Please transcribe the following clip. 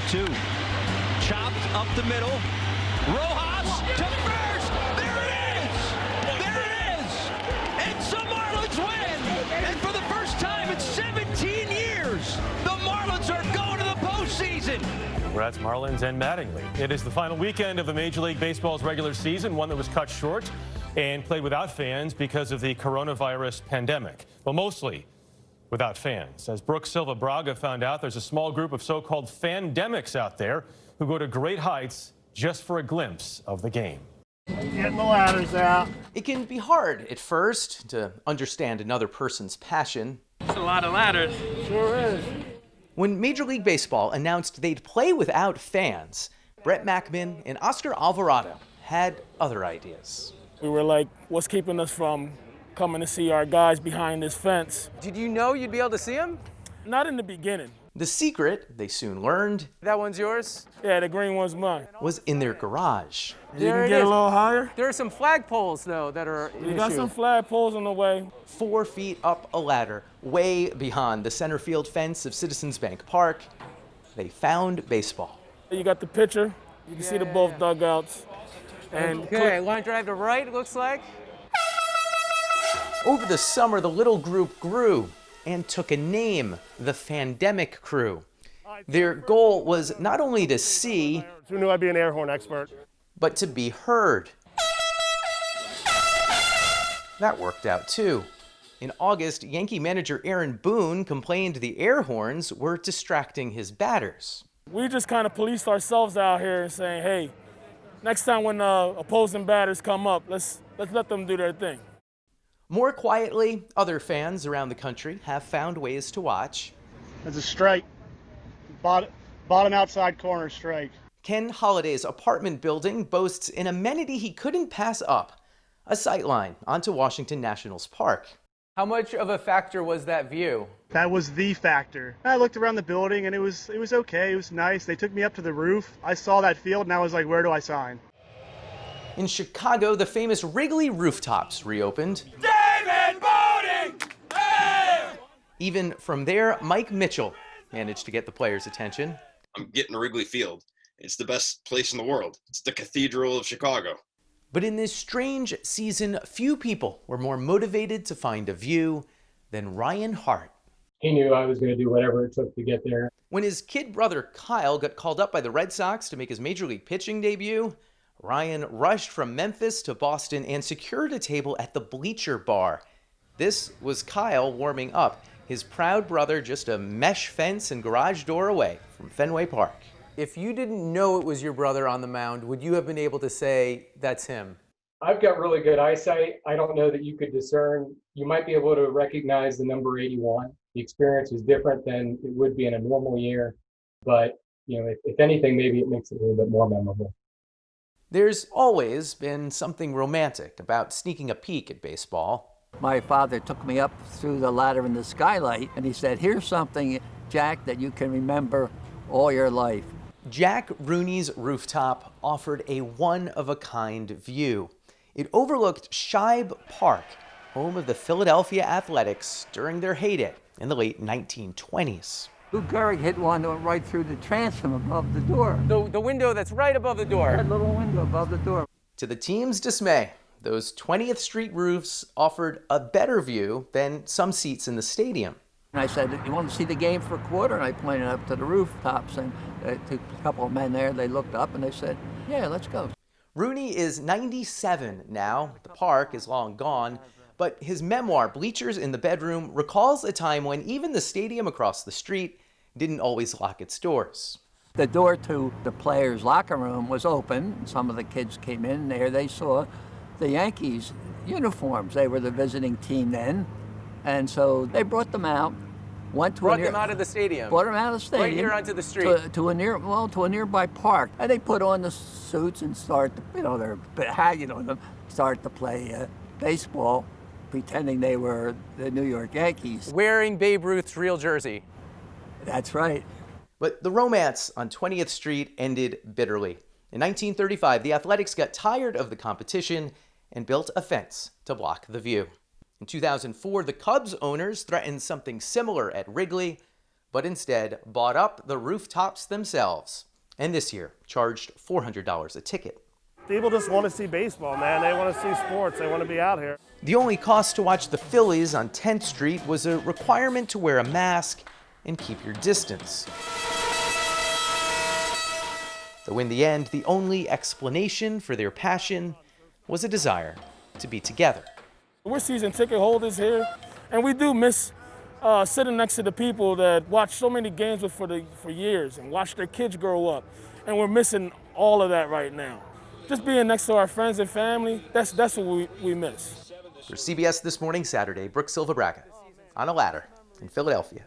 2. Chopped up the middle. Rojas to first. There it is. There it is. It's the Marlins win. And for the first time in 17 years, the Marlins are going to the postseason. Congrats, Marlins and Mattingly. It is the final weekend of the Major League Baseball's regular season, one that was cut short and played without fans because of the coronavirus pandemic. Well, mostly without fans. As Brook Silva-Braga found out, there's a small group of so-called Fandemics out there who go to great heights just for a glimpse of the game. Getting the ladders out. It can be hard at first to understand another person's passion. It's a lot of ladders. Sure is. When Major League Baseball announced they'd play without fans, Brett Mackman and Oscar Alvarado had other ideas. We were like, what's keeping us from coming to see our guys behind this fence? Did you know you'd be able to see them? Not in the beginning. The secret, they soon learned, That one's yours? Yeah, the green one's mine. was in their garage. You There can it get is. a little higher. There are some flagpoles, though, that are an We got issue. some flagpoles on the way. 4 feet up a ladder, way beyond the center field fence of Citizens Bank Park, they found baseball. You got the pitcher. You can see the both dugouts. And Okay, line drive to right, it looks like. Over the summer, the little group grew and took a name, the Fandemic Crew. Their goal was not only to see, who knew I'd be an air horn expert? but to be heard. That worked out too. In August, Yankee manager Aaron Boone complained the air horns were distracting his batters. We just kind of policed ourselves out here and saying, hey, next time when opposing batters come up, let's let them do their thing. More quietly, other fans around the country have found ways to watch. It's a strike. Bottom outside corner strike. Ken Holliday's apartment building boasts an amenity he couldn't pass up, a sightline onto Washington Nationals Park. How much of a factor was that view? That was the factor. I looked around the building and it was okay. It was nice. They took me up to the roof. I saw that field and I was like, where do I sign? In Chicago, the famous Wrigley Rooftops reopened. David Boning! Hey! Even from there, Mike Mitchell managed to get the players' attention. I'm getting to Wrigley Field. It's the best place in the world. It's the Cathedral of Chicago. But in this strange season, few people were more motivated to find a view than Ryan Hart. He knew I was going to do whatever it took to get there. When his kid brother Kyle got called up by the Red Sox to make his major league pitching debut, Ryan rushed from Memphis to Boston and secured a table at the Bleacher Bar. This was Kyle warming up, his proud brother just a mesh fence and garage door away from Fenway Park. If you didn't know it was your brother on the mound, would you have been able to say, that's him? I've got really good eyesight. I don't know that you could discern. You might be able to recognize the number 81. The experience is different than it would be in a normal year. But, if anything, maybe it makes it a little bit more memorable. There's always been something romantic about sneaking a peek at baseball. My father took me up through the ladder in the skylight, and he said, here's something, Jack, that you can remember all your life. Jack Rooney's rooftop offered a one-of-a-kind view. It overlooked Shibe Park, home of the Philadelphia Athletics during their heyday in the late 1920s. Lou Gehrig hit one right through the transom above the door. The window that's right above the door. That little window above the door. To the team's dismay, those 20th Street roofs offered a better view than some seats in the stadium. And I said, you want to see the game for a quarter? And I pointed up to the rooftops, and to a couple of men there, they looked up and they said, yeah, let's go. Rooney is 97 now. The park is long gone. But his memoir, Bleachers in the Bedroom, recalls a time when even the stadium across the street didn't always lock its doors. The door to the players' locker room was open. Some of the kids came in there. They saw the Yankees uniforms. They were the visiting team then. And so they brought them out. Brought them out of the stadium. Brought them out of the stadium. Right here onto the street. To a nearby park. And they put on the suits and start to play baseball, pretending they were the New York Yankees. Wearing Babe Ruth's real jersey. That's right. But the romance on 20th Street ended bitterly. In 1935, the Athletics got tired of the competition and built a fence to block the view. In 2004, the Cubs owners threatened something similar at Wrigley, but instead bought up the Rooftops themselves, and this year charged $400 a ticket. People just want to see baseball, man. They want to see sports. They want to be out here. The only cost to watch the Phillies on 10th Street was a requirement to wear a mask and keep your distance. Though in the end, the only explanation for their passion was a desire to be together. We're season ticket holders here, and we do miss sitting next to the people that watch so many games with for years and watch their kids grow up, and we're missing all of that right now. Just being next to our friends and family, that's what we miss. For CBS This Morning Saturday, Brook Silva-Braga on a ladder in Philadelphia.